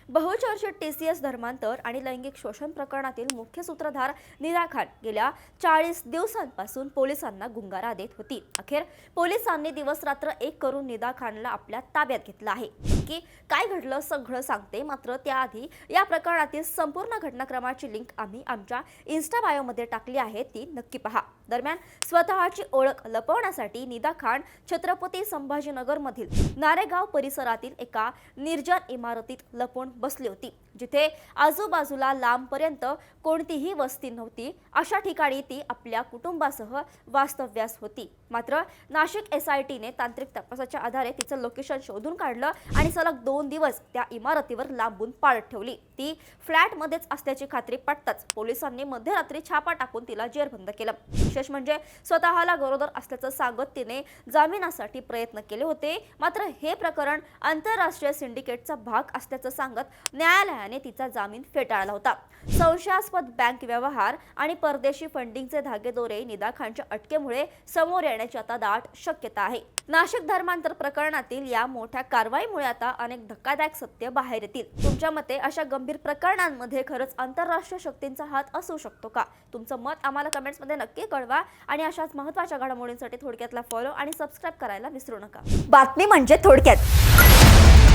बहुचर्चित TCS धर्मांतर आणि लैंगिक शोषण प्रकरणातील मुख्य सूत्रधार निदा खान गेल्या 40 दिवसांपासून पोलिसांना गुंगारा देत होती। अखेर पोलिसांनी दिवस रात्र एक करून निदा खानला आपल्या ताब्यात घेतलं आहे। की काय घडलं सगळं सांगते, मात्र त्याआधी या प्रकरणातील संपूर्ण घटनाक्रमाची लिंक आम्ही आमच्या इन्स्टा बायोमध्ये टाकली आहे, ती नक्की पहा। दरम्यान स्वतःची ओळख लपवण्यासाठी निदा खान छत्रपती संभाजीनगर मधील नारेगाव परिसरातील एका निर्जन इमारतीत लपून बसली होती, जिथे आजूबाजूला लांबपर्यंत कोणतीही वस्ती नव्हती। अशा ठिकाणी ती आपल्या कुटुंबासह वास्तव्यास होती। मात्र नाशिक SITने तांत्रिक तपासाच्या आधारे तिचं लोकेशन शोधून काढलं आणि सलग 2 दिवस त्या इमारतीवर लांबून पाळत ठेवली। ती फ्लॅटमध्येच असल्याची खात्री पटताच पोलिसांनी मध्यरात्री छापा टाकून तिला जेरबंद केलं। विशेष म्हणजे स्वतःला गरोदर असल्याचं सांगत तिने जामिनासाठी प्रयत्न केले होते, मात्र हे प्रकरण आंतरराष्ट्रीय सिंडिकेटचा भाग असल्याचं सांगत न्यायालयाने तिचा जामीन फेटाळला होता। संशयास्पद बँक व्यवहार आणि परदेशी फंडिंगचे धागेदोरे निदा खानच्या अटकेमुळे समोर येण्याची आता दाट शक्यता आहे। नाशिक धर्मांतर प्रकरणातील या मोठ्या कारवाईमुळे आता अनेक धक्कादायक सत्य बाहेर येतील। तुमच्या मते अशा गंभीर प्रकरणांमध्ये खरंच आंतरराष्ट्रीय शक्तींचा हात असू शकतो का? तुमचं मत आम्हाला कमेंट्समध्ये नक्की कळवा आणि अशाच महत्त्वाच्या घडामोडींसाठी थोडक्यातला फॉलो आणि सबस्क्राईब करायला विसरू नका। बातमी म्हणजे थोडक्यात।